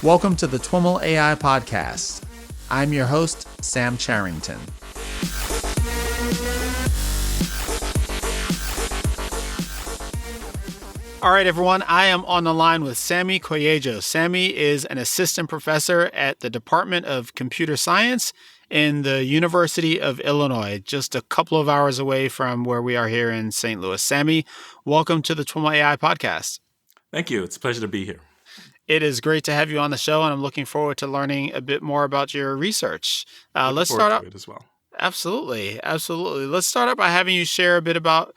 Welcome to the TWIML AI podcast. I'm your host, Sam Charrington. All right, everyone. I am on the line with Sanmi Koyejo. Sanmi is an assistant professor at the Department of Computer Science in the University of Illinois, just a couple of hours away from where we are here in St. Louis. Sanmi, welcome to the TWIML AI podcast. Thank you. It's a pleasure to be here. It is great to have you on the show, and I'm looking forward to learning a bit more about your research. Let's start out as well. Absolutely. Let's start out by having you share a bit about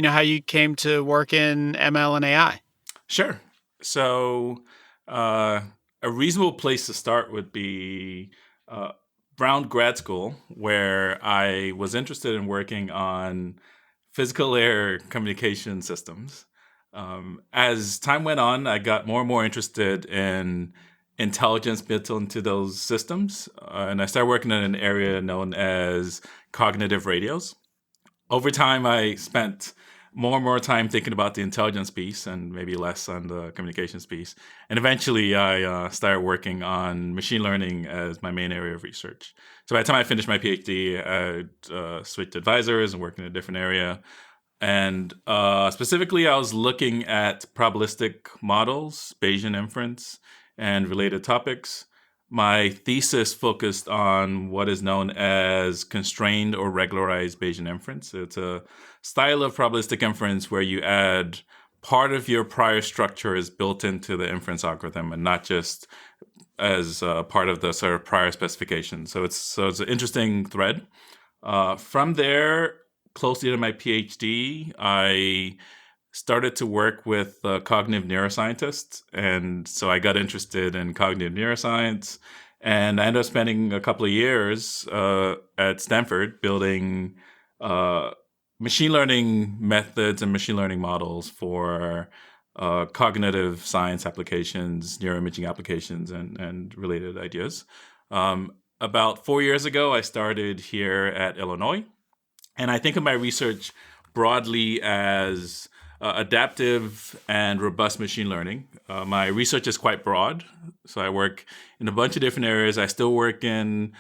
how you came to work in ML and AI. Sure. So a reasonable place to start would be Brown Grad School, where I was interested in working on physical layer communication systems. As time went on, I got more and more interested in intelligence built into those systems, and I started working in an area known as cognitive radios. Over time, I spent more and more time thinking about the intelligence piece and maybe less on the communications piece. And eventually, I started working on machine learning as my main area of research. So by the time I finished my PhD, I switched advisors and worked in a different area. And specifically, I was looking at probabilistic models, Bayesian inference, and related topics. My thesis focused on what is known as constrained or regularized Bayesian inference. It's a style of probabilistic inference where you add part of your prior structure is built into the inference algorithm and not just as part of the sort of prior specification. So it's an interesting thread. From there, closely to my PhD, I started to work with cognitive neuroscientists. And so I got interested in cognitive neuroscience. And I ended up spending a couple of years at Stanford building machine learning methods and machine learning models for cognitive science applications, neuroimaging applications, and related ideas. About 4 years ago, I started here at Illinois. And I think of my research broadly as adaptive and robust machine learning. My research is quite broad. So I work in a bunch of different areas. I still work in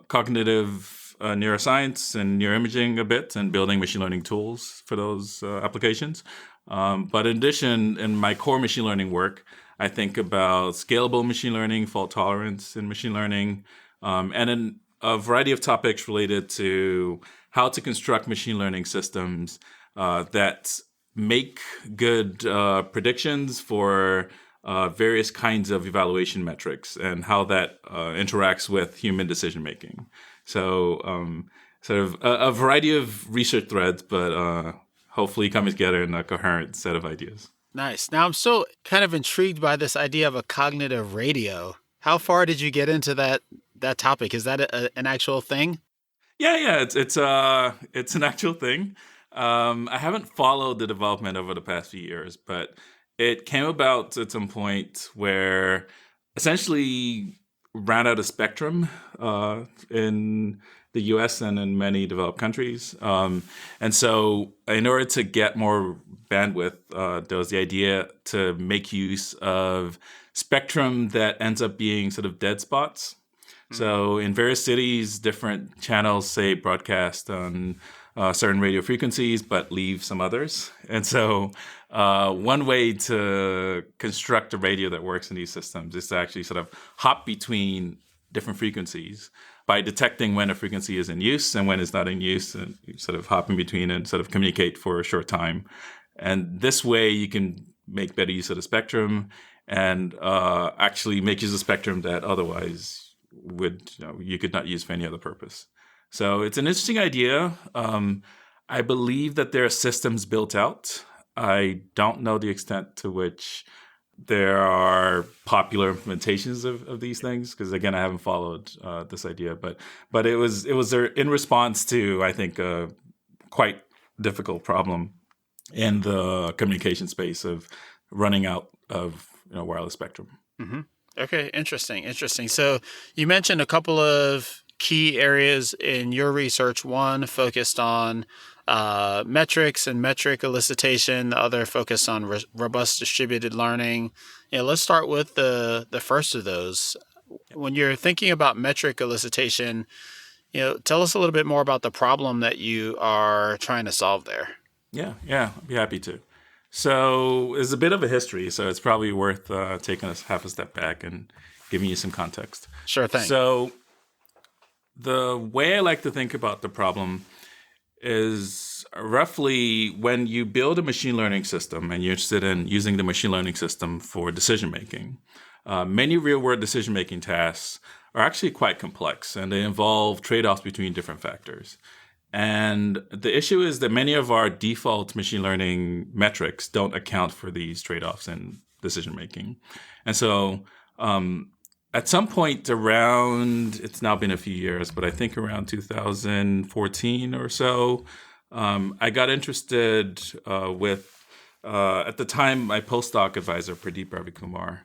cognitive neuroscience and neuroimaging a bit and building machine learning tools for those applications. But in addition, in my core machine learning work, I think about scalable machine learning, fault tolerance in machine learning, and in a variety of topics related to how to construct machine learning systems that make good predictions for various kinds of evaluation metrics and how that interacts with human decision making. So sort of a variety of research threads, but hopefully coming together in a coherent set of ideas. Nice. Now, I'm still kind of intrigued by this idea of a cognitive radio. How far did you get into that topic? Is that an actual thing? Yeah, it's an actual thing. I haven't followed the development over the past few years, but it came about at some point where essentially ran out of spectrum in the US and in many developed countries. And so in order to get more bandwidth, there was the idea to make use of spectrum that ends up being sort of dead spots. So in various cities, different channels, say, broadcast on certain radio frequencies, but leave some others. And so one way to construct a radio that works in these systems is to actually sort of hop between different frequencies by detecting when a frequency is in use and when it's not in use, and you sort of hop in between and sort of communicate for a short time. And this way you can make better use of the spectrum and actually make use of spectrum that otherwise you could not use for any other purpose. So it's an interesting idea. I believe that there are systems built out. I don't know the extent to which there are popular implementations of these things, because again, I haven't followed this idea. But it was in response to, I think, a quite difficult problem in the communication space of running out of wireless spectrum. Mm-hmm. Okay, interesting. So you mentioned a couple of key areas in your research. One focused on metrics and metric elicitation. The other focus on robust distributed learning. Yeah, let's start with the first of those. When you're thinking about metric elicitation, tell us a little bit more about the problem that you are trying to solve there. Yeah, I'd be happy to. So it's a bit of a history, so it's probably worth taking us half a step back and giving you some context. Sure thing. So the way I like to think about the problem is roughly when you build a machine learning system and you're interested in using the machine learning system for decision making, many real-world decision-making tasks are actually quite complex, and they involve trade-offs between different factors. And the issue is that many of our default machine learning metrics don't account for these trade-offs in decision-making. And so at some point around, it's now been a few years, but I think around 2014 or so, I got interested with, at the time, my postdoc advisor, Pradeep Ravikumar,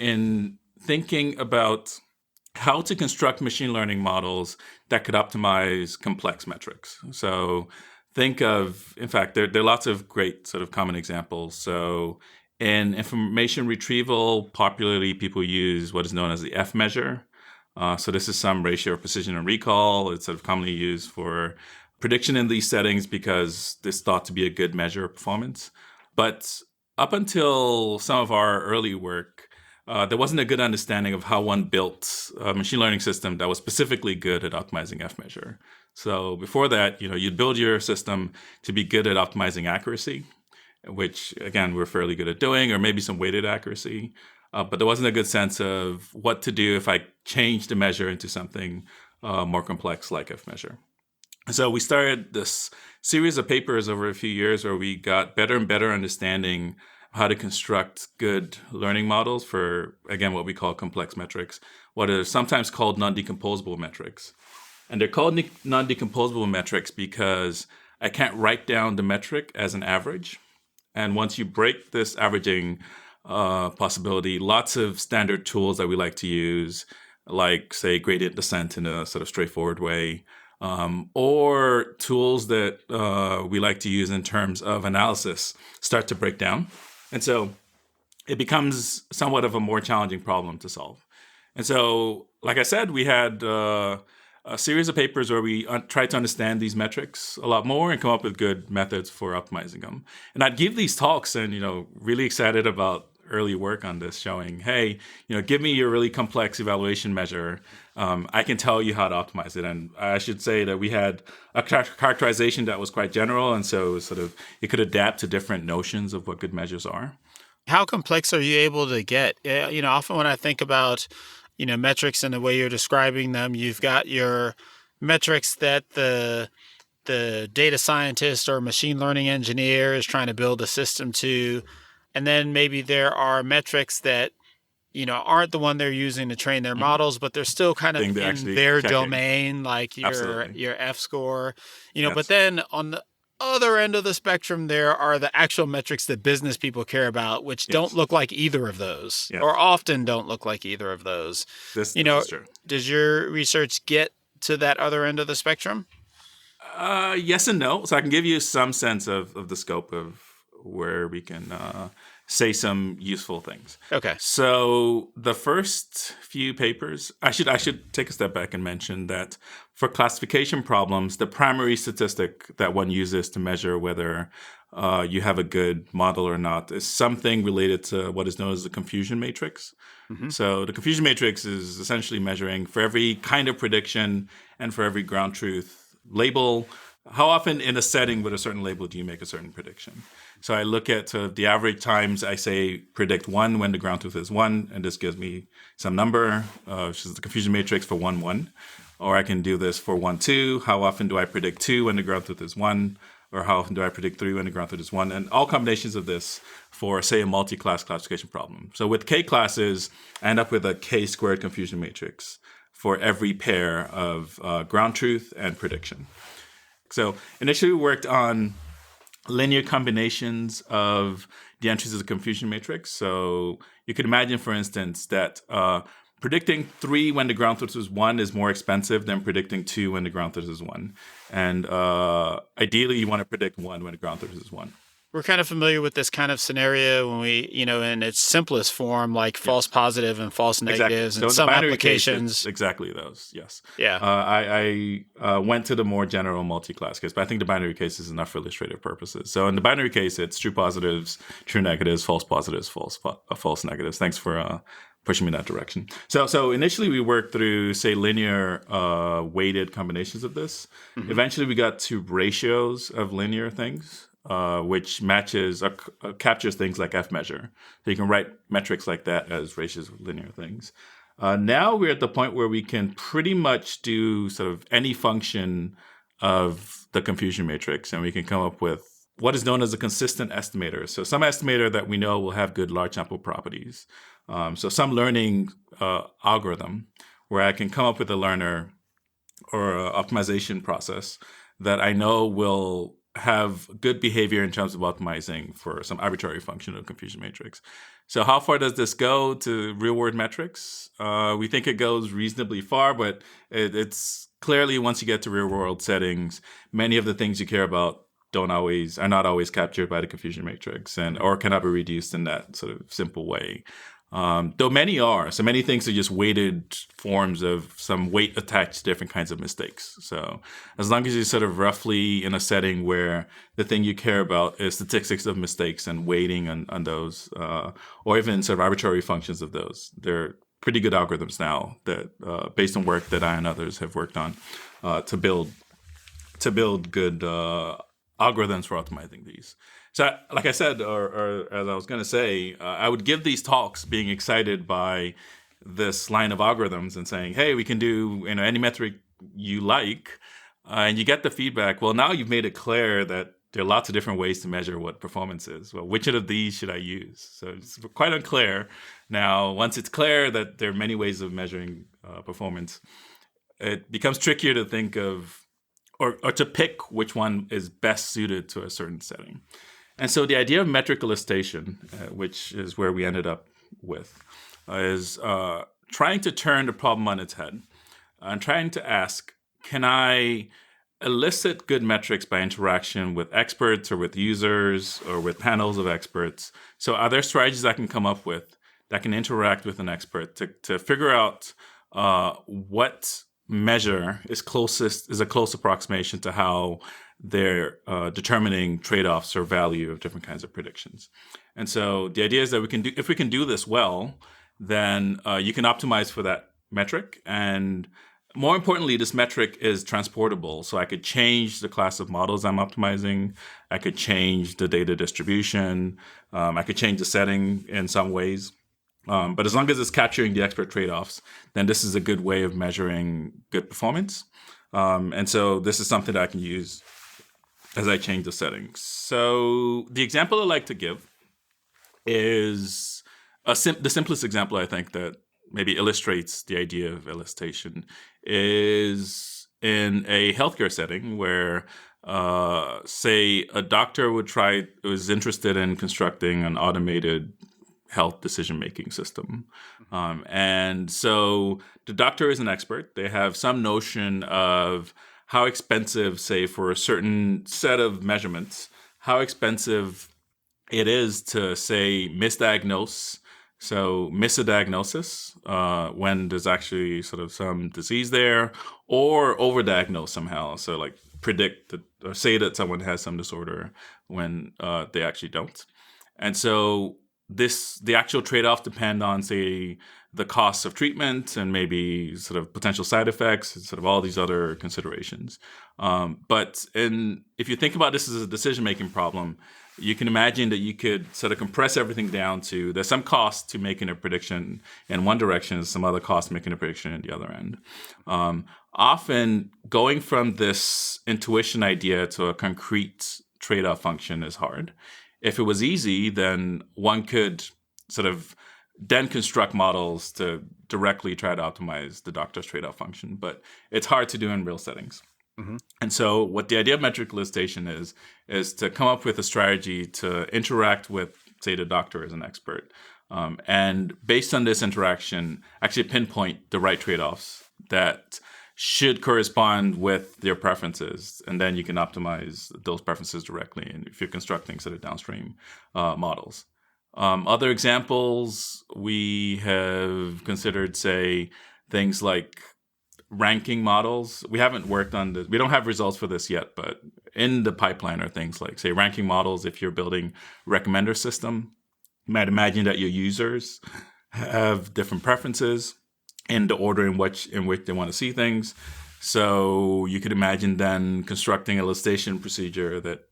in thinking about how to construct machine learning models that could optimize complex metrics. So think of, in fact, there are lots of great sort of common examples. So in information retrieval, popularly people use what is known as the F measure. So this is some ratio of precision and recall. It's sort of commonly used for prediction in these settings because it's thought to be a good measure of performance. But up until some of our early work, there wasn't a good understanding of how one built a machine learning system that was specifically good at optimizing F measure. So before that, you'd build your system to be good at optimizing accuracy, which, again, we're fairly good at doing, or maybe some weighted accuracy. But there wasn't a good sense of what to do if I changed the measure into something more complex like F measure. So we started this series of papers over a few years where we got better and better understanding how to construct good learning models for, again, what we call complex metrics, what are sometimes called non-decomposable metrics. And they're called non-decomposable metrics because I can't write down the metric as an average. And once you break this averaging possibility, lots of standard tools that we like to use, like, say, gradient descent in a sort of straightforward way, or tools that we like to use in terms of analysis, start to break down. And so it becomes somewhat of a more challenging problem to solve. And so, like I said, we had a series of papers where we tried to understand these metrics a lot more and come up with good methods for optimizing them. And I'd give these talks and, really excited about early work on this, showing, hey, give me your really complex evaluation measure. I can tell you how to optimize it. And I should say that we had a characterization that was quite general. And so it could adapt to different notions of what good measures are. How complex are you able to get? Often when I think about, metrics and the way you're describing them, you've got your metrics that the data scientist or machine learning engineer is trying to build a system to. And then maybe there are metrics that, aren't the one they're using to train their models, but they're still kind of in their domain, like your F score. Yes. But then on the other end of the spectrum, there are the actual metrics that business people care about, which don't look like either of those, or often don't look like either of those. This is true. Does your research get to that other end of the spectrum? Yes and no. So I can give you some sense of the scope of where we can say some useful things. Okay. So the first few papers, I should take a step back and mention that for classification problems, the primary statistic that one uses to measure whether you have a good model or not is something related to what is known as the confusion matrix. Mm-hmm. So the confusion matrix is essentially measuring for every kind of prediction and for every ground truth label, how often in a setting with a certain label do you make a certain prediction? So I look at the average times I say predict 1 when the ground truth is 1, and this gives me some number, which is the confusion matrix for 1, 1. Or I can do this for 1, 2. How often do I predict 2 when the ground truth is 1? Or how often do I predict 3 when the ground truth is 1? And all combinations of this for, say, a multi-class classification problem. So with K classes, I end up with a K-squared confusion matrix for every pair of ground truth and prediction. So initially we worked on linear combinations of the entries of the confusion matrix. So you could imagine, for instance, that predicting 3 when the ground truth is 1 is more expensive than predicting 2 when the ground truth is 1. And ideally, you want to predict 1 when the ground truth is 1. We're kind of familiar with this kind of scenario when we, in its simplest form, like false positive and false negatives, exactly. and So some in the binary applications. Case, it's exactly those, yes. Yeah. I went to the more general multi-class case, but I think the binary case is enough for illustrative purposes. So in the binary case, it's true positives, true negatives, false positives, false negatives. Thanks for pushing me in that direction. So initially we worked through, say, linear weighted combinations of this. Mm-hmm. Eventually we got to ratios of linear things. Which matches captures things like F measure. So you can write metrics like that as ratios of linear things. Now we're at the point where we can pretty much do sort of any function of the confusion matrix, and we can come up with what is known as a consistent estimator. So some estimator that we know will have good large sample properties. So some learning algorithm where I can come up with a learner or an optimization process that I know will have good behavior in terms of optimizing for some arbitrary function of confusion matrix. So how far does this go to real-world metrics? We think it goes reasonably far, but it's clearly once you get to real-world settings, many of the things you care about are not always captured by the confusion matrix or cannot be reduced in that sort of simple way. Though many are. So many things are just weighted forms of some weight attached to different kinds of mistakes. So as long as you're sort of roughly in a setting where the thing you care about is statistics of mistakes and weighting on those, or even sort of arbitrary functions of those, they're pretty good algorithms now that based on work that I and others have worked on to build good algorithms for optimizing these. So, like I said, or as I was going to say, I would give these talks being excited by this line of algorithms and saying, hey, we can do any metric you like. And you get the feedback, well, now you've made it clear that there are lots of different ways to measure what performance is. Well, which of these should I use? So it's quite unclear. Now, once it's clear that there are many ways of measuring performance, it becomes trickier to think of or to pick which one is best suited to a certain setting. And so the idea of metric elicitation, which is where we ended up with, is trying to turn the problem on its head and trying to ask, can I elicit good metrics by interaction with experts or with users or with panels of experts? So are there strategies I can come up with that can interact with an expert to figure out what measure is a close approximation to how they're determining trade-offs or value of different kinds of predictions. And so the idea is that if we can do this well, then you can optimize for that metric. And more importantly, this metric is transportable. So I could change the class of models I'm optimizing. I could change the data distribution. I could change the setting in some ways. But as long as it's capturing the expert trade-offs, then this is a good way of measuring good performance. And so this is something that I can use as I change the settings. So the example I like to give is the simplest example I think that maybe illustrates the idea of elicitation is in a healthcare setting where, say, a doctor was interested in constructing an automated health decision-making system. And so the doctor is an expert. They have some notion of how expensive, say, for a certain set of measurements, how expensive it is to, say, misdiagnose. So miss a diagnosis when there's actually sort of some disease there, or overdiagnose somehow. So like predict or say that someone has some disorder when they actually don't. And so the actual trade-off depend on, say, the costs of treatment and maybe sort of potential side effects and sort of all these other considerations. But if you think about this as a decision-making problem, you can imagine that you could sort of compress everything down to there's some cost to making a prediction in one direction, some other cost making a prediction in the other end. Often going from this intuition idea to a concrete trade-off function is hard. If it was easy, then one could sort of then construct models to directly try to optimize the doctor's trade-off function. But it's hard to do in real settings. Mm-hmm. And so what the idea of metric elicitation is to come up with a strategy to interact with, say, the doctor as an expert And based on this interaction, actually pinpoint the right trade-offs that should correspond with their preferences. And then you can optimize those preferences directly. And if you're constructing sort of downstream models. Other examples, we have considered, say, things like ranking models. We haven't worked on this. We don't have results for this yet, but in the pipeline are things like, say, ranking models. If you're building a recommender system, you might imagine that your users have different preferences in the order in which they want to see things. So you could imagine then constructing a elicitation procedure that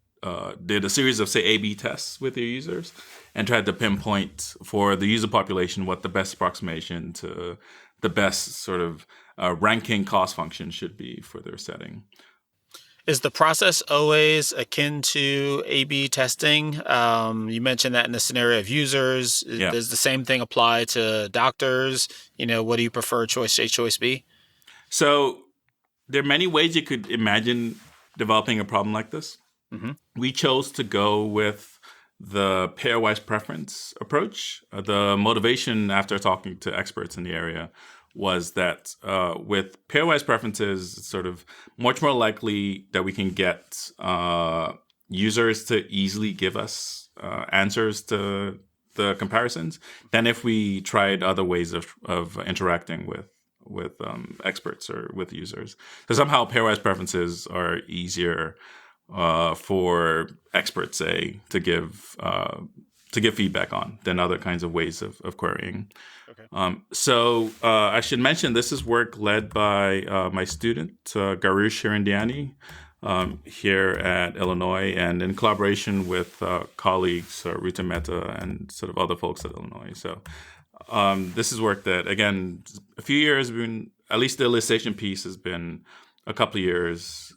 did a series of, say, A/B tests with your users and tried to pinpoint for the user population what the best approximation to the best sort of ranking cost function should be for their setting. Is the process always akin to A/B testing? You mentioned that in the scenario of users. Yeah. Does the same thing apply to doctors? What do you prefer, choice A, choice B? So there are many ways you could imagine developing a problem like this. Mm-hmm. We chose to go with the pairwise preference approach. The motivation after talking to experts in the area was that with pairwise preferences, it's sort of much more likely that we can get users to easily give us answers to the comparisons than if we tried other ways of interacting with experts or with users. So somehow pairwise preferences are easier for experts, say, to give feedback on than other kinds of ways of querying. Okay. So I should mention this is work led by my student, Garush Hirandiani, here at Illinois, and in collaboration with colleagues, Rita Mehta and sort of other folks at Illinois. So this is work that, again, a few years, at least the elicitation piece has been a couple of years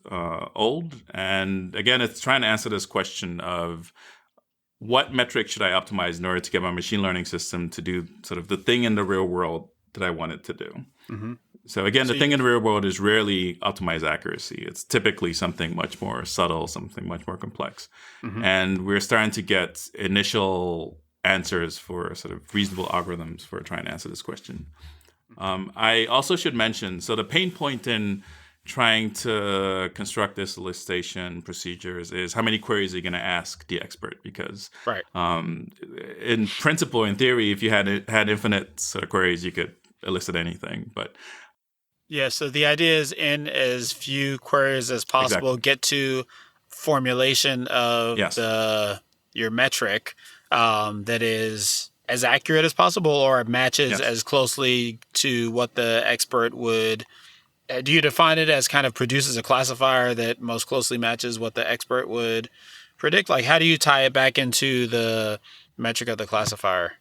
old. And again, it's trying to answer this question of what metric should I optimize in order to get my machine learning system to do sort of the thing in the real world that I want it to do. Mm-hmm. So again, the thing in the real world is rarely optimized accuracy. It's typically something much more subtle, something much more complex. Mm-hmm. And we're starting to get initial answers for sort of reasonable algorithms for trying to answer this question. I also should mention, so the pain point in trying to construct this elicitation procedures is how many queries are you going to ask the expert? Because right. In principle, in theory, if you had infinite sort of queries, you could elicit anything. But yeah, so the idea is in as few queries as possible, Exactly. get to formulation of Yes. your metric that is as accurate as possible, or it matches Yes. as closely to what the expert would. Do you define it as kind of produces a classifier that most closely matches what the expert would predict? Like, how do you tie it back into the metric of the classifier?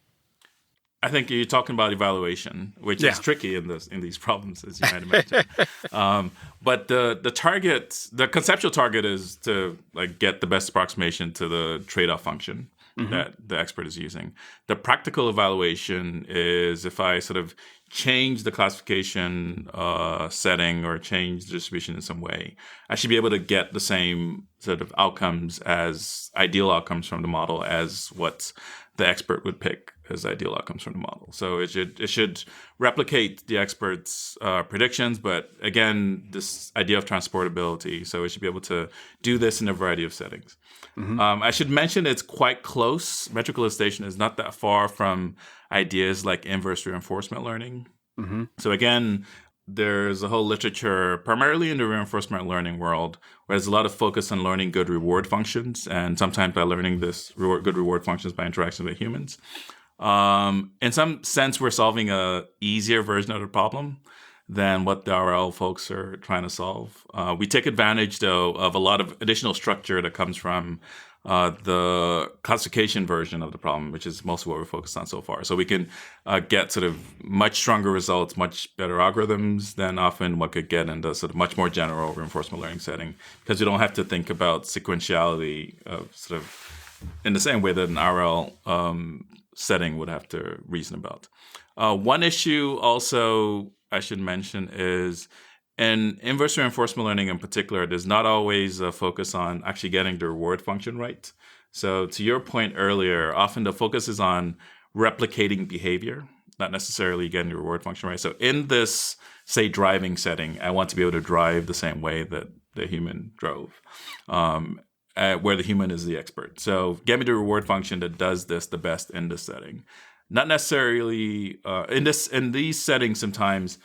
I think you're talking about evaluation, which Yeah. is tricky in these problems, as you might imagine. But the conceptual target is to get the best approximation to the trade-off function that the expert is using. The practical evaluation is if I sort of change the classification setting or change the distribution in some way, I should be able to get the same sort of outcomes as ideal outcomes from the model as what the expert would pick as ideal outcomes from the model. So it should replicate the expert's predictions, but again, this idea of transportability. So it should be able to do this in a variety of settings. Mm-hmm. I should mention it's quite close. Metric elicitation is not that far from ideas like inverse reinforcement learning. Mm-hmm. So again, there's a whole literature, primarily in the reinforcement learning world, where there's a lot of focus on learning good reward functions, and sometimes by learning this good reward functions by interaction with humans. In some sense, we're solving a easier version of the problem than what the RL folks are trying to solve. We take advantage, though, of a lot of additional structure that comes from the classification version of the problem, which is most of what we're focused on so far. So we can get sort of much stronger results, much better algorithms than often what could get in the sort of much more general reinforcement learning setting, because you don't have to think about sequentiality of sort of in the same way that an RL setting would have to reason about. One issue also I should mention is in inverse reinforcement learning in particular, there's not always a focus on actually getting the reward function right. So to your point earlier, often the focus is on replicating behavior, not necessarily getting the reward function right. So in this, say, driving setting, I want to be able to drive the same way that the human drove, where the human is the expert. So get me the reward function that does this the best in this setting. Not necessarily in these settings. Sometimes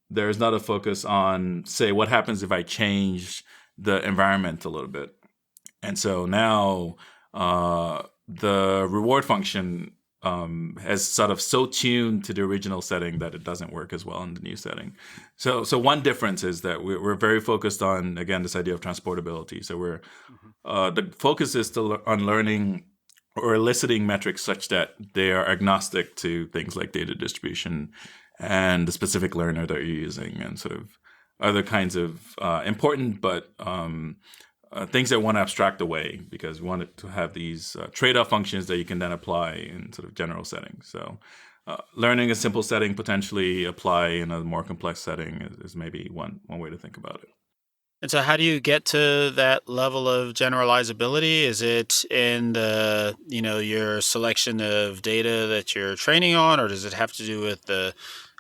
there's not a focus on, say, what happens if I change the environment a little bit. And so now the reward function has sort of so tuned to the original setting that it doesn't work as well in the new setting. So one difference is that we're very focused on, again, this idea of transportability. So the focus is on learning or eliciting metrics such that they are agnostic to things like data distribution and the specific learner that you're using, and sort of other kinds of important but things that want to abstract away, because we want it to have these trade-off functions that you can then apply in sort of general settings. So learning a simple setting, potentially apply in a more complex setting is maybe one way to think about it. And so how do you get to that level of generalizability? Is it in the, your selection of data that you're training on, or does it have to do with the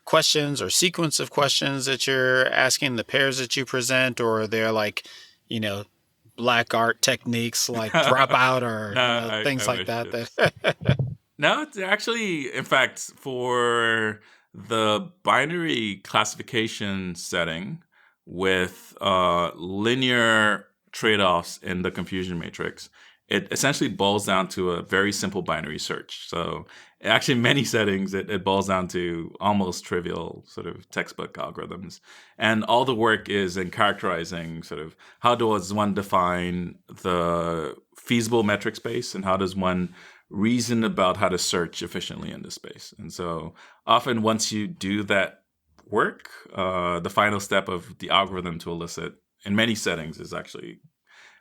questions or sequence of questions that you're asking, the pairs that you present, or are there like, black art techniques like dropout or things like that? No, it's actually, in fact, for the binary classification setting with linear trade-offs in the confusion matrix, it essentially boils down to a very simple binary search. So actually, in many settings, it boils down to almost trivial sort of textbook algorithms. And all the work is in characterizing sort of how does one define the feasible metric space, and how does one reason about how to search efficiently in this space. And so often once you do that work, the final step of the algorithm to elicit in many settings is actually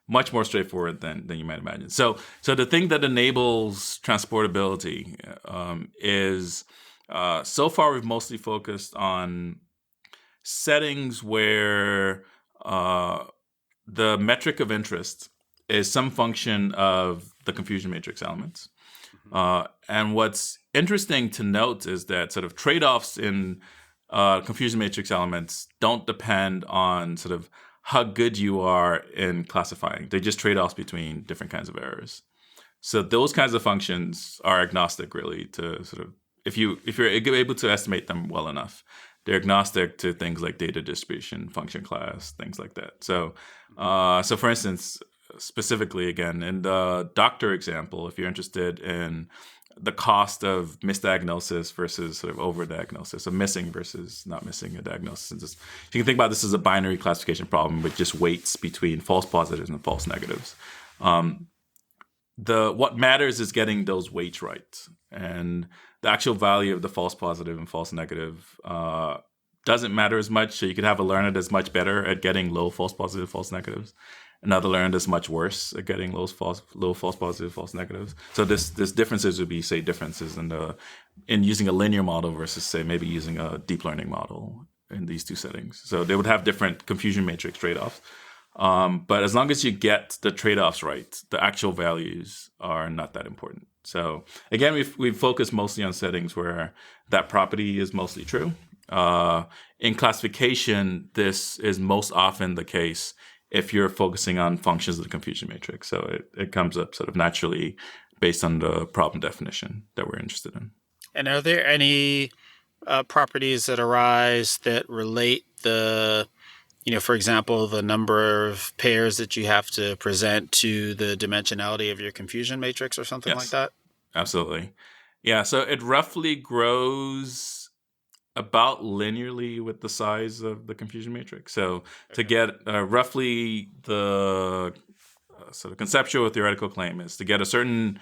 much more straightforward than you might imagine. So the thing that enables transportability is so far we've mostly focused on settings where the metric of interest is some function of the confusion matrix elements. And what's interesting to note is that sort of trade-offs in confusion matrix elements don't depend on sort of how good you are in classifying. They just trade-offs between different kinds of errors. So those kinds of functions are agnostic, really, to sort of if you're able to estimate them well enough, they're agnostic to things like data distribution, function class, things like that. So for instance, specifically again in the doctor example, if you're interested in the cost of misdiagnosis versus sort of overdiagnosis, so missing versus not missing a diagnosis. And just, you can think about this as a binary classification problem with just weights between false positives and false negatives. What matters is getting those weights right, and the actual value of the false positive and false negative doesn't matter as much. So you could have a learner that's much better at getting low false positive, false negatives. Another learner that's much worse at getting low false positive, false negatives. So this differences would be, say, differences in using a linear model versus, say, maybe using a deep learning model in these two settings. So they would have different confusion matrix trade-offs. But as long as you get the trade-offs right, the actual values are not that important. So again, we've focused mostly on settings where that property is mostly true. In classification, this is most often the case if you're focusing on functions of the confusion matrix. So it comes up sort of naturally based on the problem definition that we're interested in. And are there any properties that arise that relate the, for example, the number of pairs that you have to present to the dimensionality of your confusion matrix or something like that? Absolutely. Yeah, so it roughly grows about linearly with the size of the confusion matrix. So to get roughly the sort of conceptual or theoretical claim is to get a certain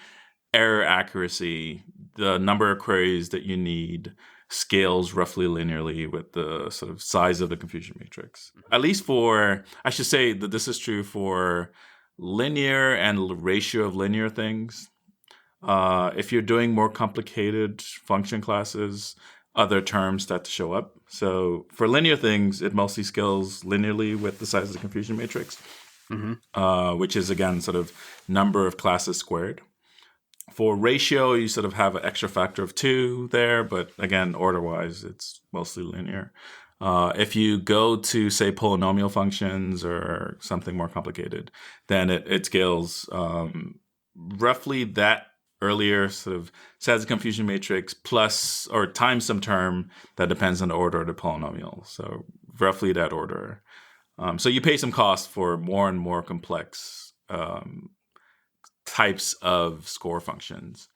error accuracy, the number of queries that you need scales roughly linearly with the sort of size of the confusion matrix. At least I should say that this is true for linear and ratio of linear things. If you're doing more complicated function classes, other terms start to show up. So for linear things, it mostly scales linearly with the size of the confusion matrix, which is, again, sort of number of classes squared. For ratio, you sort of have an extra factor of 2 there, but again, order-wise, it's mostly linear. If you go to, say, polynomial functions or something more complicated, then it scales roughly that earlier sort of size of confusion matrix plus or times some term that depends on the order of the polynomial. So roughly that order. So you pay some cost for more and more complex types of score functions.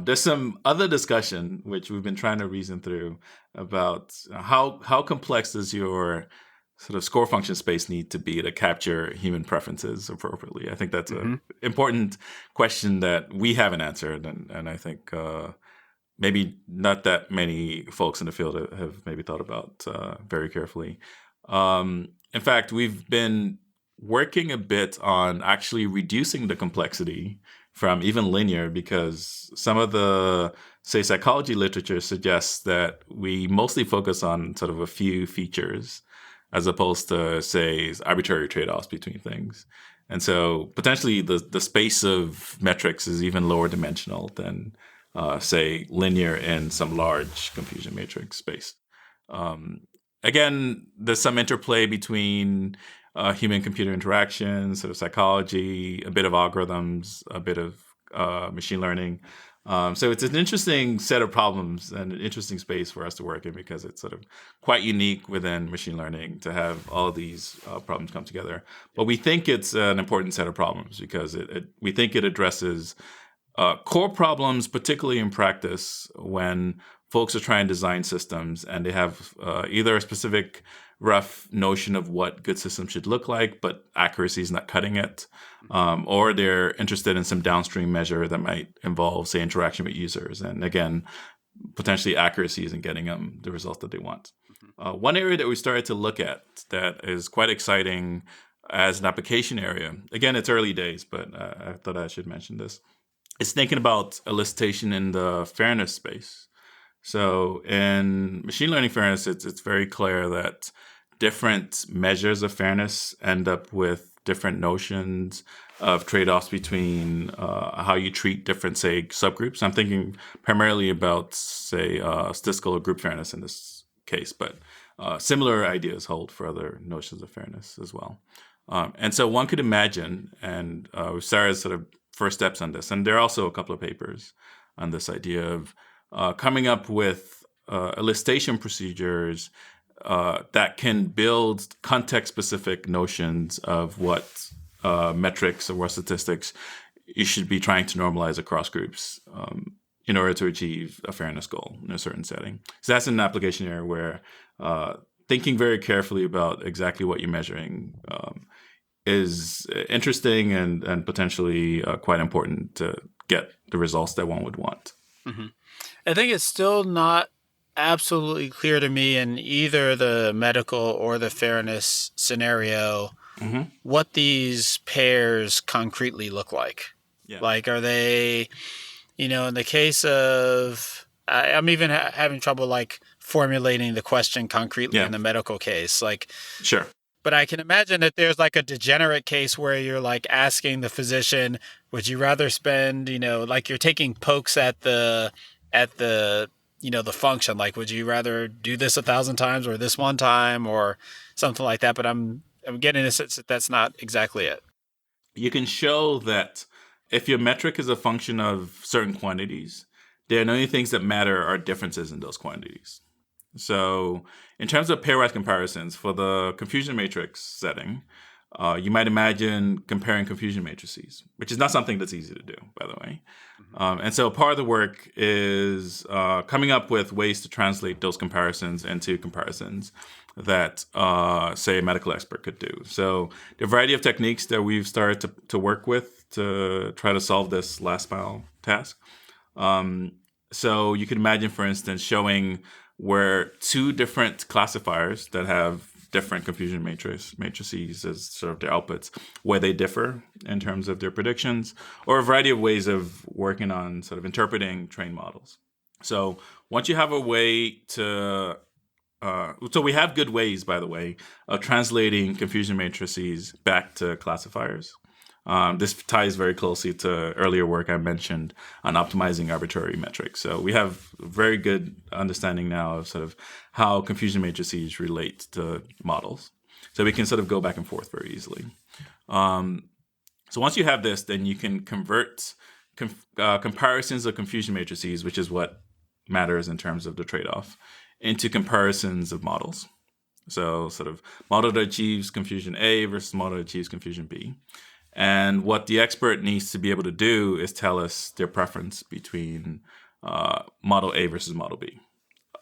There's some other discussion, which we've been trying to reason through, about how complex does your sort of score function space need to be to capture human preferences appropriately. I think that's an important question that we haven't answered, and I think maybe not that many folks in the field have maybe thought about very carefully. In fact, we've been working a bit on actually reducing the complexity from even linear, because some of the, say, psychology literature suggests that we mostly focus on sort of a few features as opposed to, say, arbitrary trade-offs between things. And so potentially the space of metrics is even lower dimensional than, say, linear in some large confusion matrix space. Again, there's some interplay between human-computer interactions, sort of psychology, a bit of algorithms, a bit of machine learning. So it's an interesting set of problems and an interesting space for us to work in, because it's sort of quite unique within machine learning to have all of these problems come together. But we think it's an important set of problems because we think it addresses core problems, particularly in practice, when folks are trying to design systems and they have either a specific rough notion of what good systems should look like, but accuracy is not cutting it, or they're interested in some downstream measure that might involve, say, interaction with users. And again, potentially accuracy isn't getting them the results that they want. One area that we started to look at that is quite exciting as an application area, again, it's early days, but I thought I should mention this, is thinking about elicitation in the fairness space. So in machine learning fairness, it's very clear that different measures of fairness end up with different notions of trade-offs between how you treat different, say, subgroups. I'm thinking primarily about, say, statistical or group fairness in this case, but similar ideas hold for other notions of fairness as well. And so one could imagine, and we started sort of first steps on this, and there are also a couple of papers on this idea of coming up with elicitation procedures that can build context-specific notions of what metrics or what statistics you should be trying to normalize across groups in order to achieve a fairness goal in a certain setting. So that's an application area where thinking very carefully about exactly what you're measuring is interesting and potentially quite important to get the results that one would want. Mm-hmm. I think it's still not absolutely clear to me in either the medical or the fairness scenario what these pairs concretely look like. Yeah. Like, are they, in the case of, I'm even having trouble like formulating the question concretely in the medical case. Like, sure. But I can imagine that there's like a degenerate case where you're like asking the physician, would you rather spend, like you're taking pokes at the the function, like, would you rather do this 1,000 times or this one time or something like that? But I'm getting a sense that that's not exactly it. You can show that if your metric is a function of certain quantities, the only things that matter are differences in those quantities. So in terms of pairwise comparisons for the confusion matrix setting, you might imagine comparing confusion matrices, which is not something that's easy to do, by the way. And so part of the work is coming up with ways to translate those comparisons into comparisons that, say, a medical expert could do. So there are a variety of techniques that we've started to work with to try to solve this last mile task. So you can imagine, for instance, showing where two different classifiers that have different confusion matrices as sort of their outputs, where they differ in terms of their predictions, or a variety of ways of working on sort of interpreting trained models. So once you have a way to, so we have good ways, by the way, of translating confusion matrices back to classifiers. This ties very closely to earlier work I mentioned on optimizing arbitrary metrics. So we have very good understanding now of sort of how confusion matrices relate to models. So we can sort of go back and forth very easily. So once you have this, then you can convert comparisons of confusion matrices, which is what matters in terms of the trade-off, into comparisons of models. So sort of model that achieves confusion A versus model that achieves confusion B. And what the expert needs to be able to do is tell us their preference between model A versus model B,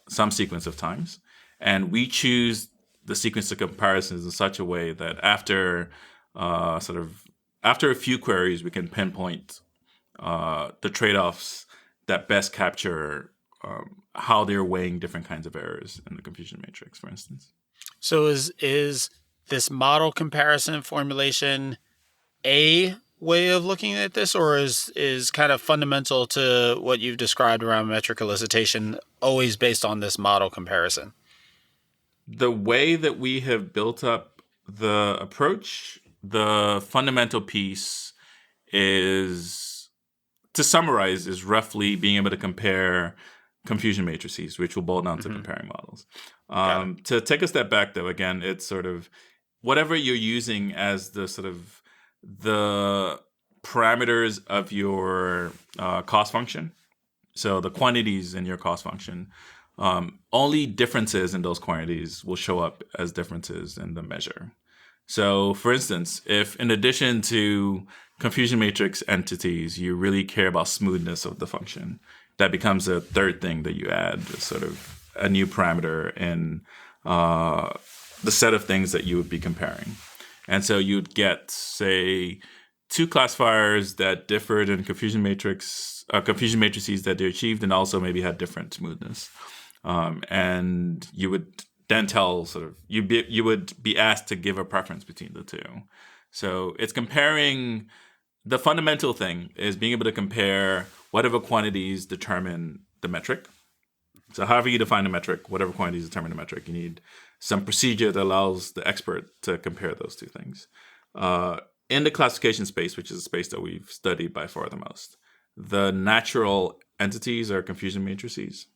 some sequence of times. And we choose the sequence of comparisons in such a way that after a few queries, we can pinpoint the trade-offs that best capture how they're weighing different kinds of errors in the confusion matrix, for instance. So is this model comparison formulation a way of looking at this, or is kind of fundamental to what you've described around metric elicitation always based on this model comparison? The way that we have built up the approach, the fundamental piece is, to summarize, is roughly being able to compare confusion matrices, which will boil down to comparing models. To take a step back, though, again, it's sort of whatever you're using as the sort of the parameters of your cost function. So the quantities in your cost function, only differences in those quantities will show up as differences in the measure. So for instance, if in addition to confusion matrix entities, you really care about smoothness of the function, that becomes a third thing that you add, sort of a new parameter in the set of things that you would be comparing. And so you'd get, say, two classifiers that differed in confusion matrices that they achieved and also maybe had different smoothness. And you would then tell you would be asked to give a preference between the two. So it's comparing. The fundamental thing is being able to compare whatever quantities determine the metric. So however you define the metric, whatever quantities determine the metric, you need some procedure that allows the expert to compare those two things. In the classification space, which is a space that we've studied by far the most, the natural entities are confusion matrices.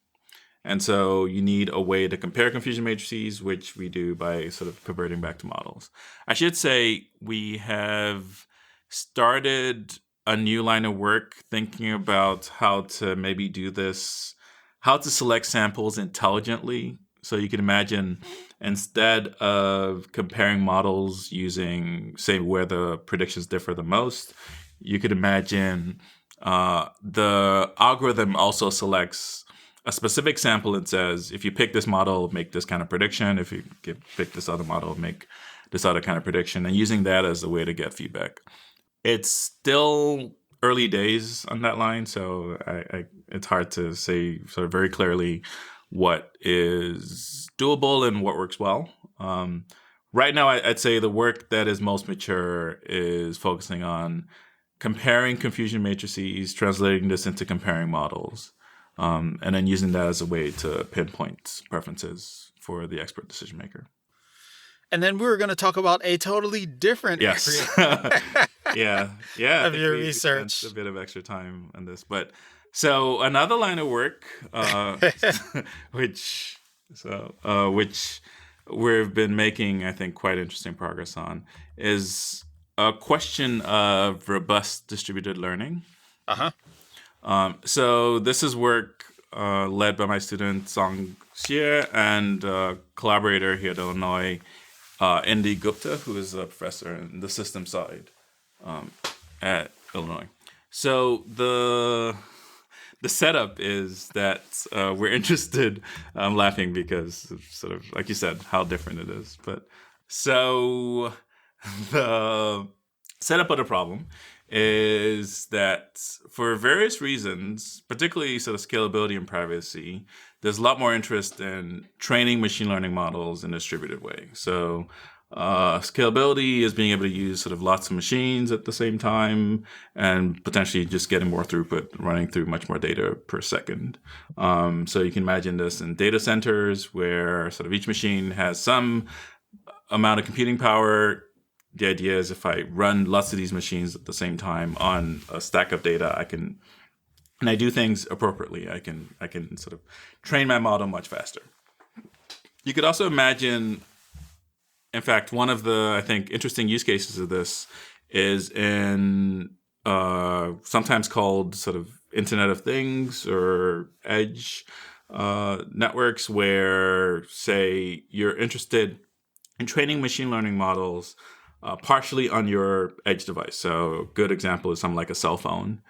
And so you need a way to compare confusion matrices, which we do by sort of converting back to models. I should say we have started a new line of work thinking about how to maybe do this, how to select samples intelligently. So you can imagine, instead of comparing models using, say, where the predictions differ the most, you could imagine the algorithm also selects a specific sample and says, if you pick this model, make this kind of prediction. If you pick this other model, make this other kind of prediction. And using that as a way to get feedback. It's still early days on that line, so it's hard to say sort of very clearly what is doable and what works well. Right now, I'd say the work that is most mature is focusing on comparing confusion matrices, translating this into comparing models, and then using that as a way to pinpoint preferences for the expert decision maker. And then we were going to talk about a totally different area. Yeah. Of your research. Spent a bit of extra time on this, but so another line of work, which we've been making, I think, quite interesting progress on, is a question of robust distributed learning. So this is work led by my student Song Xie and collaborator here at Illinois, Indy Gupta, who is a professor in the system side at Illinois. So the setup is that we're interested. I'm laughing because of sort of, like you said, how different it is. But so the setup of the problem is that for various reasons, particularly sort of scalability and privacy, there's a lot more interest in training machine learning models in a distributed way. So scalability is being able to use sort of lots of machines at the same time and potentially just getting more throughput, running through much more data per second. So you can imagine this in data centers where sort of each machine has some amount of computing power the idea is if I run lots of these machines at the same time on a stack of data, and I do things appropriately, I can sort of train my model much faster. You could also imagine, in fact, one of the, I think, interesting use cases of this is in sometimes called sort of Internet of Things or edge networks, where, say, you're interested in training machine learning models partially on your edge device. So a good example is something like a cell phone.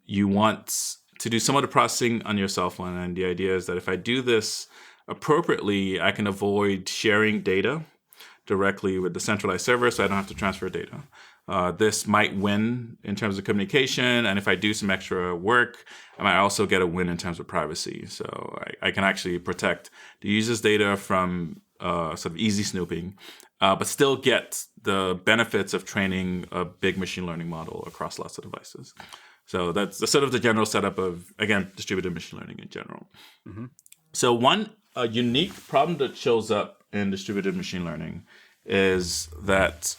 You want to do some of the processing on your cell phone, and the idea is that if I do this appropriately, I can avoid sharing data directly with the centralized server, so I don't have to transfer data. This might win in terms of communication, and if I do some extra work, I might also get a win in terms of privacy. So I can actually protect the user's data from sort of easy snooping, but still get the benefits of training a big machine learning model across lots of devices. So that's sort of the general setup of, again, distributed machine learning in general. Mm-hmm. So one unique problem that shows up in distributed machine learning is that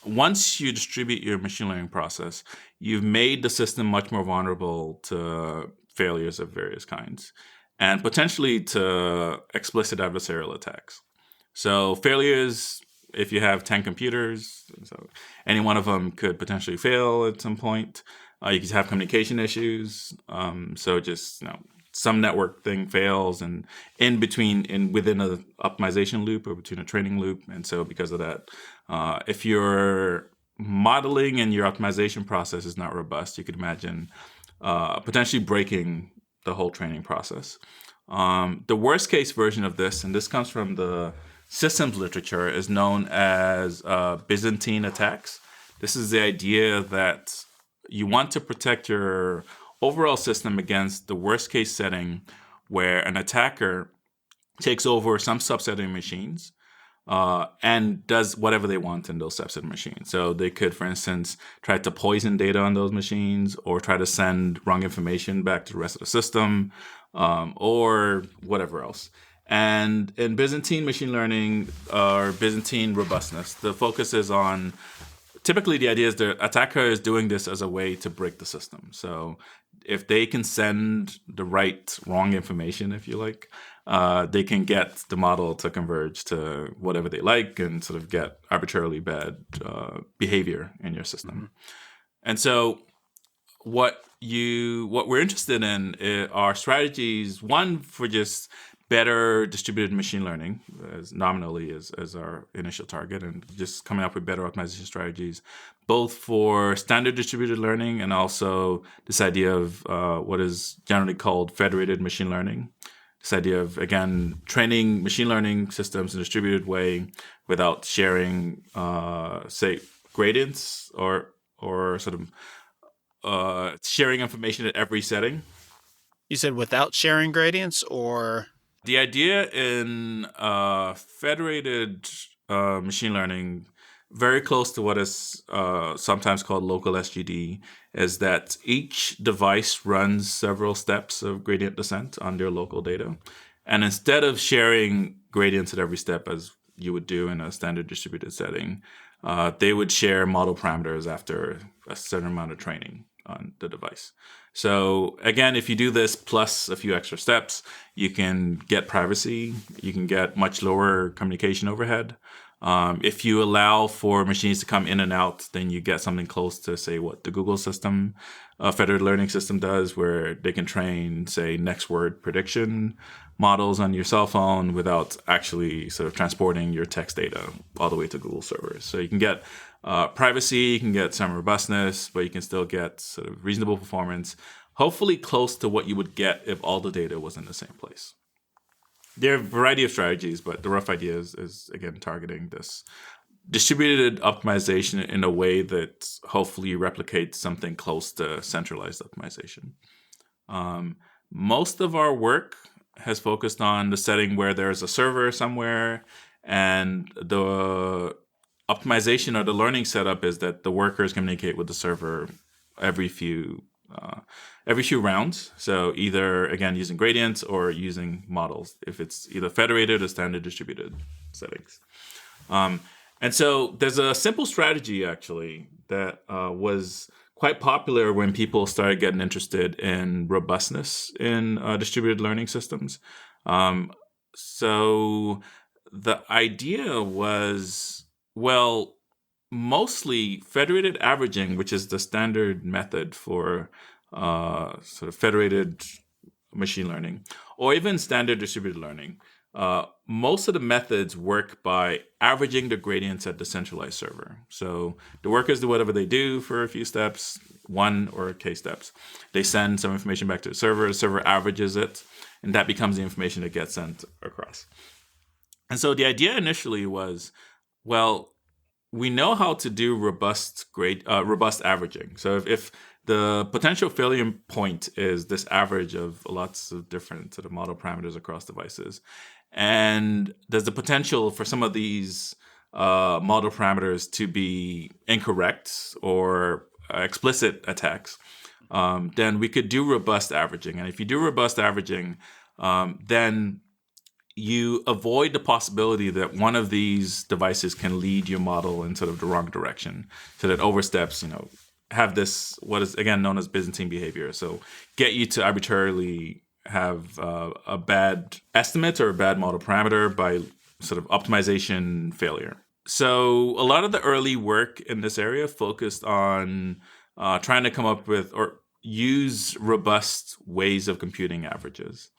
once you distribute your machine learning process, you've made the system much more vulnerable to failures of various kinds and potentially to explicit adversarial attacks. So failures, if you have 10 computers, so any one of them could potentially fail at some point. You could have communication issues. So just, some network thing fails, and within an optimization loop or between a training loop. And so because of that, if your modeling and your optimization process is not robust, you could imagine potentially breaking the whole training process. The worst case version of this, and this comes from the systems literature, is known as Byzantine attacks. This is the idea that you want to protect your overall system against the worst case setting where an attacker takes over some subset of machines and does whatever they want in those subset of machines. So they could, for instance, try to poison data on those machines, or try to send wrong information back to the rest of the system, or whatever else. And in Byzantine machine learning or Byzantine robustness, the focus is on, typically the idea is the attacker is doing this as a way to break the system. So if they can send the wrong information, if you like, they can get the model to converge to whatever they like and sort of get arbitrarily bad behavior in your system. Mm-hmm. And so what we're interested in are strategies, one, for just better distributed machine learning as nominally as our initial target, and just coming up with better optimization strategies, both for standard distributed learning and also this idea of what is generally called federated machine learning. This idea of, again, training machine learning systems in a distributed way without sharing, say, gradients or sort of sharing information at every setting. You said without sharing gradients, or? The idea in federated machine learning, very close to what is sometimes called local SGD, is that each device runs several steps of gradient descent on their local data. And instead of sharing gradients at every step as you would do in a standard distributed setting, they would share model parameters after a certain amount of training on the device. So again, if you do this plus a few extra steps, you can get privacy, you can get much lower communication overhead. If you allow for machines to come in and out, then you get something close to, say, what the Google system, federated learning system does, where they can train, say, next word prediction models on your cell phone without actually sort of transporting your text data all the way to Google servers. So you can get privacy, you can get some robustness, but you can still get sort of reasonable performance, hopefully close to what you would get if all the data was in the same place. There are a variety of strategies, but the rough idea is again, targeting this distributed optimization in a way that hopefully replicates something close to centralized optimization. Most of our work has focused on the setting where there's a server somewhere, and the optimization or the learning setup is that the workers communicate with the server every few rounds. So either, again, using gradients or using models, if it's either federated or standard distributed settings. And so there's a simple strategy, actually, that was quite popular when people started getting interested in robustness in distributed learning systems. So the idea was, well, mostly federated averaging, which is the standard method for sort of federated machine learning, or even standard distributed learning. Most of the methods work by averaging the gradients at the centralized server. So the workers do whatever they do for a few steps, one or k steps. They send some information back to the server averages it, and that becomes the information that gets sent across. And so the idea initially was, well, we know how to do robust averaging. So if the potential failure point is this average of lots of different sort of model parameters across devices, and there's the potential for some of these model parameters to be incorrect or explicit attacks, then we could do robust averaging. And if you do robust averaging, then you avoid the possibility that one of these devices can lead your model in sort of the wrong direction, so that oversteps, have this, what is again known as Byzantine behavior. So get you to arbitrarily have a bad estimate or a bad model parameter by sort of optimization failure. So a lot of the early work in this area focused on trying to come up with or use robust ways of computing averages.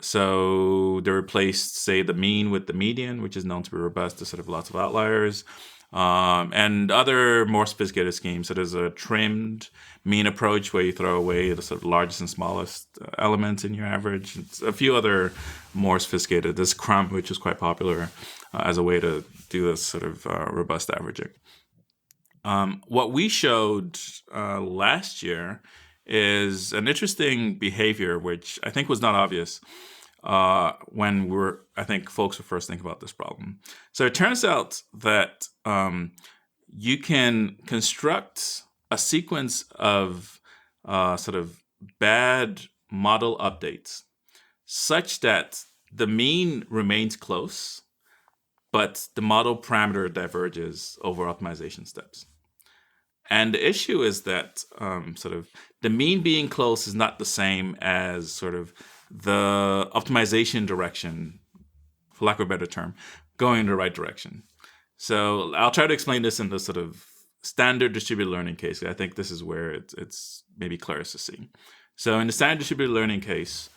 So they replaced, say, the mean with the median, which is known to be robust to sort of lots of outliers, and other more sophisticated schemes. So there's a trimmed mean approach where you throw away the sort of largest and smallest elements in your average. It's a few other more sophisticated. There's crumb, which is quite popular as a way to do this sort of robust averaging. What we showed last year is an interesting behavior, which I think was not obvious when I think folks were first thinking about this problem. So it turns out that you can construct a sequence of sort of bad model updates such that the mean remains close, but the model parameter diverges over optimization steps. And the issue is that sort of the mean being close is not the same as sort of the optimization direction, for lack of a better term, going in the right direction. So I'll try to explain this in the sort of standard distributed learning case. I think this is where it's maybe clearest to see. So in the standard distributed learning case,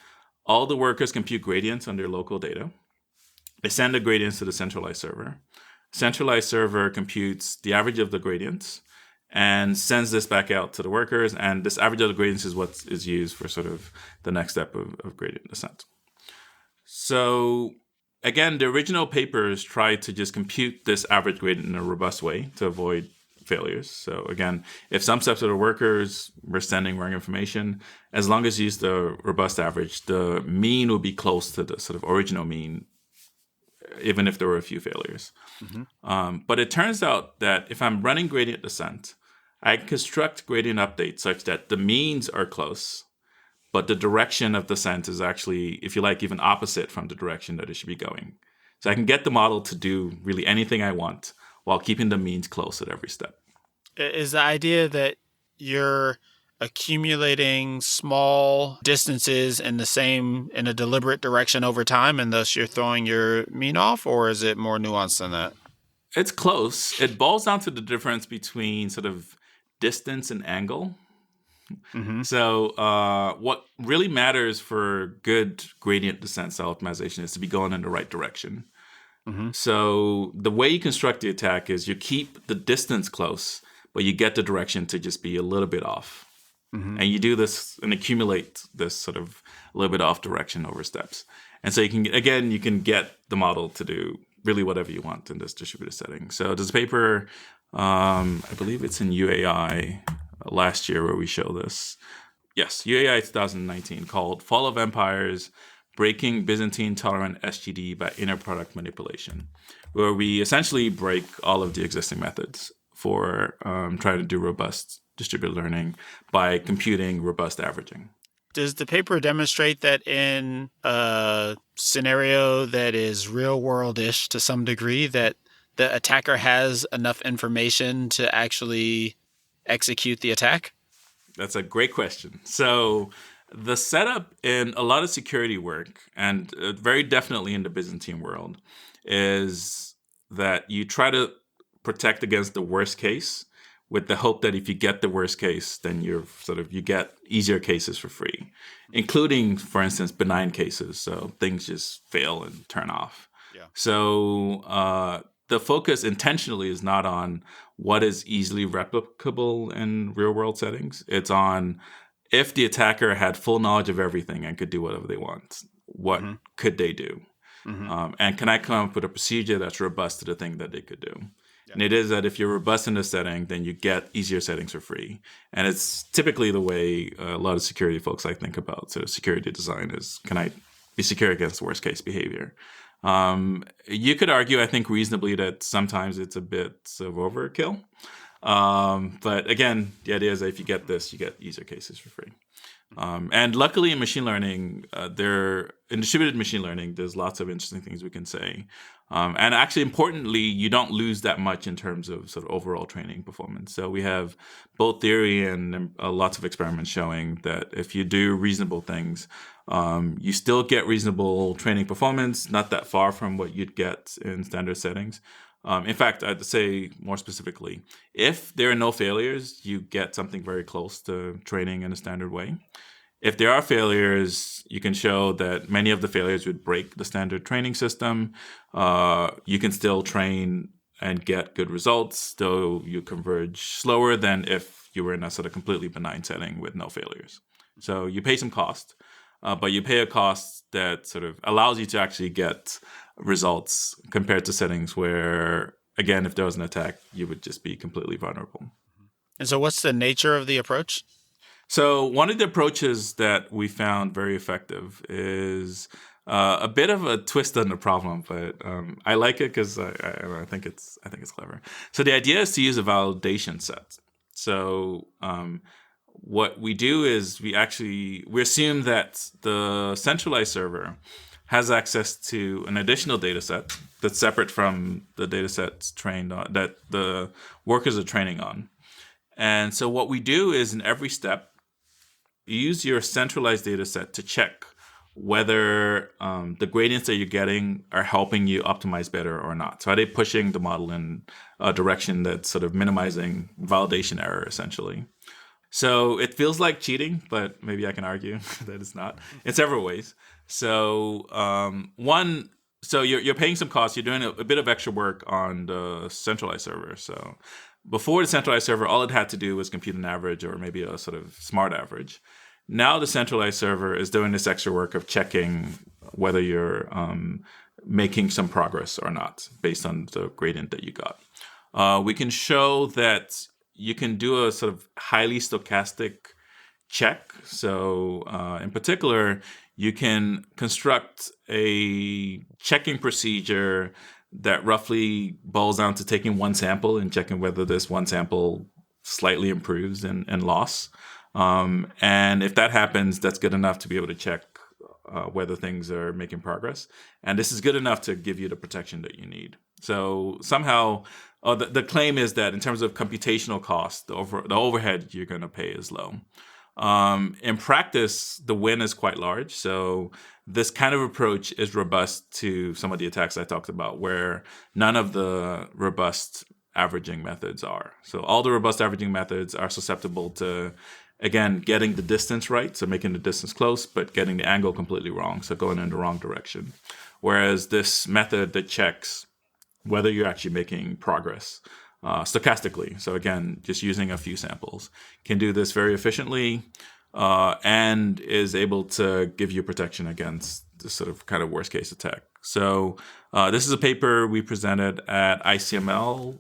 all the workers compute gradients on their local data. They send the gradients to the centralized server. Centralized server computes the average of the gradients and sends this back out to the workers. And this average of the gradients is what is used for sort of the next step of gradient descent. So again, the original papers tried to just compute this average gradient in a robust way to avoid failures. So again, if some steps of the workers were sending wrong information, as long as you use the robust average, the mean will be close to the sort of original mean, even if there were a few failures. Mm-hmm. But it turns out that if I'm running gradient descent, I construct gradient updates such that the means are close, but the direction of descent is actually, if you like, even opposite from the direction that it should be going. So I can get the model to do really anything I want while keeping the means close at every step. Is the idea that you're accumulating small distances in a deliberate direction over time, and thus you're throwing your mean off, or is it more nuanced than that? It's close. It boils down to the difference between sort of distance and angle. Mm-hmm. So what really matters for good gradient descent style optimization is to be going in the right direction. Mm-hmm. So the way you construct the attack is you keep the distance close, but you get the direction to just be a little bit off. Mm-hmm. And you do this and accumulate this sort of a little bit off direction over steps. And so you can get the model to do really whatever you want in this distributed setting. So there's a paper, I believe it's in UAI last year where we show this. Yes, UAI 2019, called Fall of Empires, Breaking Byzantine Tolerant SGD by Inner Product Manipulation, where we essentially break all of the existing methods for trying to do robust distributed learning by computing robust averaging. Does the paper demonstrate that in a scenario that is real world-ish to some degree, that the attacker has enough information to actually execute the attack? That's a great question. So the setup in a lot of security work, and very definitely in the Byzantine world, is that you try to protect against the worst case with the hope that if you get the worst case, then you get easier cases for free, including, for instance, benign cases. So things just fail and turn off. Yeah. So the focus intentionally is not on what is easily replicable in real world settings. It's on if the attacker had full knowledge of everything and could do whatever they want, what could they do? And can I come up with a procedure that's robust to the thing that they could do? Yeah. And it is that if you're robust in the setting, then you get easier settings for free. And it's typically the way a lot of security folks I think about sort of security design is, can I be secure against worst case behavior? You could argue, I think, reasonably that sometimes it's a bit of overkill. But again, the idea is that if you get this, you get easier cases for free. And luckily in machine learning, in distributed machine learning, there's lots of interesting things we can say. And actually, importantly, you don't lose that much in terms of sort of overall training performance. So we have both theory and lots of experiments showing that if you do reasonable things, you still get reasonable training performance, not that far from what you'd get in standard settings. In fact, I'd say more specifically, if there are no failures, you get something very close to training in a standard way. If there are failures, you can show that many of the failures would break the standard training system. You can still train and get good results, though you converge slower than if you were in a sort of completely benign setting with no failures. So you pay some cost, but you pay a cost that sort of allows you to actually get results compared to settings where, again, if there was an attack, you would just be completely vulnerable. And so what's the nature of the approach? So one of the approaches that we found very effective is a bit of a twist on the problem, but I like it because I think it's clever. So the idea is to use a validation set. So what we do is we assume that the centralized server has access to an additional data set that's separate from the data sets trained on, that the workers are training on. And so what we do is in every step, you use your centralized data set to check whether the gradients that you're getting are helping you optimize better or not. So are they pushing the model in a direction that's sort of minimizing validation error, essentially? So it feels like cheating, but maybe I can argue that it's not in several ways. So so you're paying some costs. You're doing a bit of extra work on the centralized server. So before the centralized server, all it had to do was compute an average or maybe a sort of smart average. Now the centralized server is doing this extra work of checking whether you're making some progress or not based on the gradient that you got. We can show that you can do a sort of highly stochastic check. So in particular, you can construct a checking procedure that roughly boils down to taking one sample and checking whether this one sample slightly improves in loss. And if that happens, that's good enough to be able to check whether things are making progress. And this is good enough to give you the protection that you need. So somehow the claim is that in terms of computational cost, the overhead you're going to pay is low. In practice, the win is quite large. So this kind of approach is robust to some of the attacks I talked about, where none of the robust averaging methods are. So all the robust averaging methods are susceptible to, again, getting the distance right, so making the distance close, but getting the angle completely wrong, so going in the wrong direction. Whereas this method that checks whether you're actually making progress stochastically, so again, just using a few samples, can do this very efficiently and is able to give you protection against this sort of kind of worst case attack. So this is a paper we presented at ICML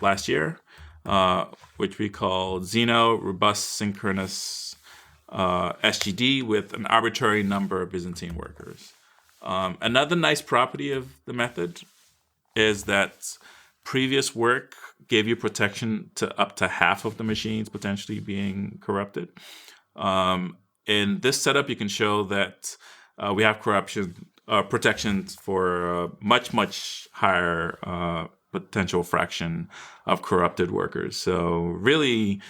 last year, which we call Zeno Robust Synchronous SGD with an arbitrary number of Byzantine workers. Another nice property of the method is that previous work gave you protection to up to half of the machines potentially being corrupted. In this setup, you can show that we have protections for much, much higher potential fraction of corrupted workers. So really,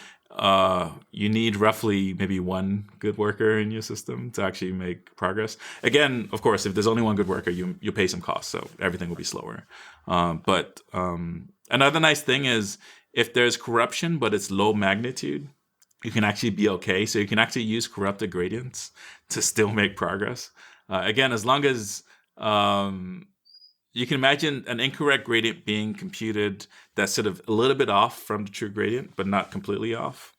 you need roughly maybe one good worker in your system to actually make progress. Again, of course, if there's only one good worker, you pay some costs, so everything will be slower. But another nice thing is if there's corruption, but it's low magnitude, you can actually be okay. So you can actually use corrupted gradients to still make progress. Again, as long as you can imagine an incorrect gradient being computed that's sort of a little bit off from the true gradient, but not completely off.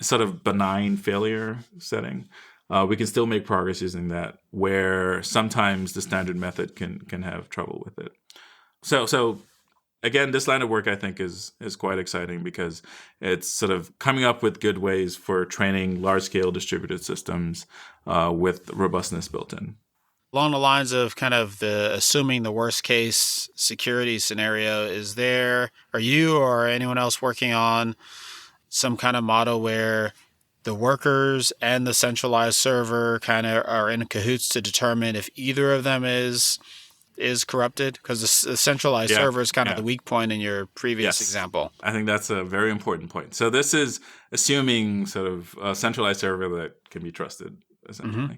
Sort of benign failure setting. We can still make progress using that, where sometimes the standard method can have trouble with it. So again, this line of work I think is quite exciting because it's sort of coming up with good ways for training large-scale distributed systems with robustness built in. Along the lines of kind of assuming the worst case security scenario, are you or anyone else working on some kind of model where the workers and the centralized server kind of are in cahoots to determine if either of them is corrupted? Because the centralized server is kind of the weak point in your previous example. I think that's a very important point. So this is assuming sort of a centralized server that can be trusted, essentially.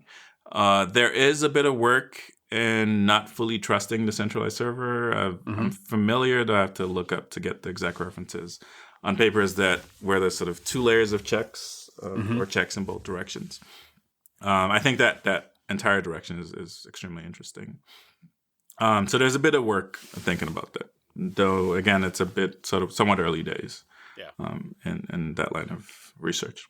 There is a bit of work in not fully trusting the centralized server. I'm familiar, though I have to look up to get the exact references on papers where there's sort of two layers of checks or checks in both directions. I think that entire direction is extremely interesting. So there's a bit of work thinking about that, though. Again, it's a bit sort of somewhat early days. In that line of research.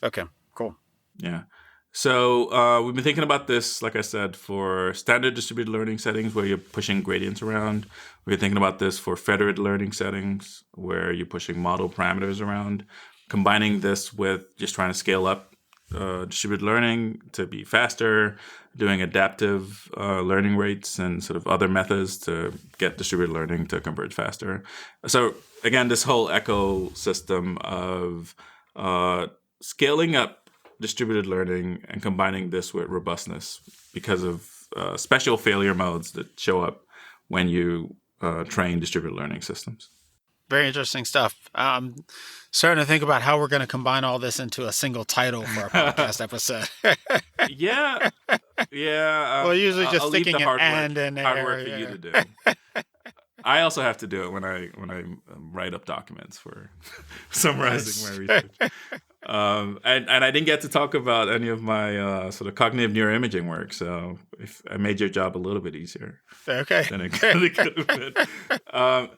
Okay, cool. Yeah. So we've been thinking about this, like I said, for standard distributed learning settings where you're pushing gradients around. We're thinking about this for federated learning settings where you're pushing model parameters around. Combining this with just trying to scale up distributed learning to be faster, doing adaptive learning rates and sort of other methods to get distributed learning to converge faster. So again, this whole ecosystem of scaling up distributed learning and combining this with robustness because of special failure modes that show up when you train distributed learning systems. Very interesting stuff. I'm starting to think about how we're going to combine all this into a single title for our podcast episode. Yeah. Well, usually just I'll sticking leave the an and in there. hard work for you to do. I also have to do it when I write up documents for summarizing my research. And I didn't get to talk about any of my sort of cognitive neuroimaging work, so if I made your job a little bit easier. Okay. Then it could have been.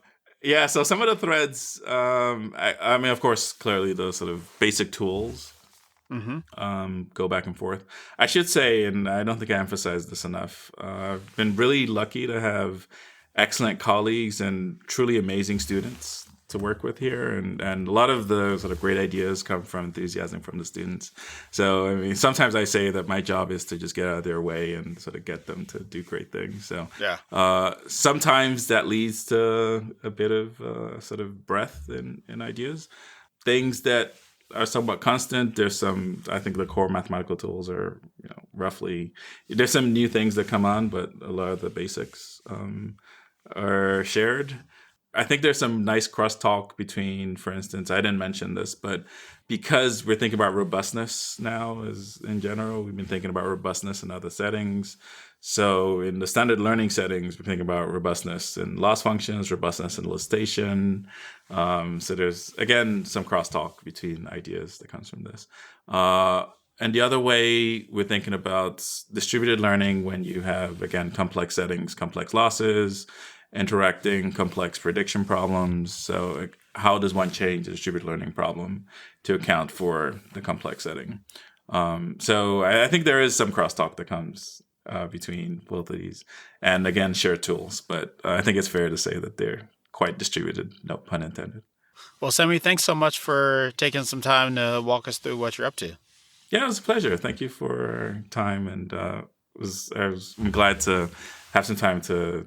Yeah, so some of the threads, I mean, of course, clearly those sort of basic tools go back and forth. I should say, and I don't think I emphasized this enough, I've been really lucky to have excellent colleagues and truly amazing students to work with here. And a lot of the sort of great ideas come from enthusiasm from the students. So, I mean, sometimes I say that my job is to just get out of their way and sort of get them to do great things. So sometimes that leads to a bit of sort of breadth in ideas. Things that are somewhat constant. There's some, I think the core mathematical tools are, roughly, there's some new things that come on, but a lot of the basics are shared. I think there's some nice crosstalk between, for instance, I didn't mention this, but because we're thinking about robustness now as in general, we've been thinking about robustness in other settings. So in the standard learning settings, we're thinking about robustness in loss functions, robustness in elicitation. So there's, again, some crosstalk between ideas that comes from this. And the other way we're thinking about distributed learning when you have, again, complex settings, complex losses, interacting complex prediction problems. So how does one change a distributed learning problem to account for the complex setting? So I think there is some crosstalk that comes between both of these. And again, shared tools. But I think it's fair to say that they're quite distributed, no pun intended. Well, Sanmi, thanks so much for taking some time to walk us through what you're up to. Yeah, it was a pleasure. Thank you for your time. And I'm glad to have some time to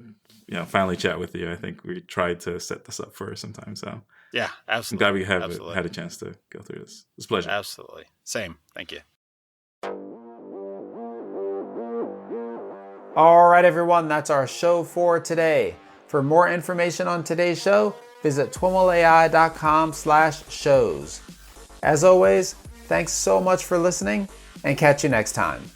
finally chat with you. I think we tried to set this up for some time. So yeah, absolutely. I'm glad we had a chance to go through this. It was a pleasure. Absolutely. Same. Thank you. All right, everyone. That's our show for today. For more information on today's show, visit twimlai.com/shows. As always, thanks so much for listening, and catch you next time.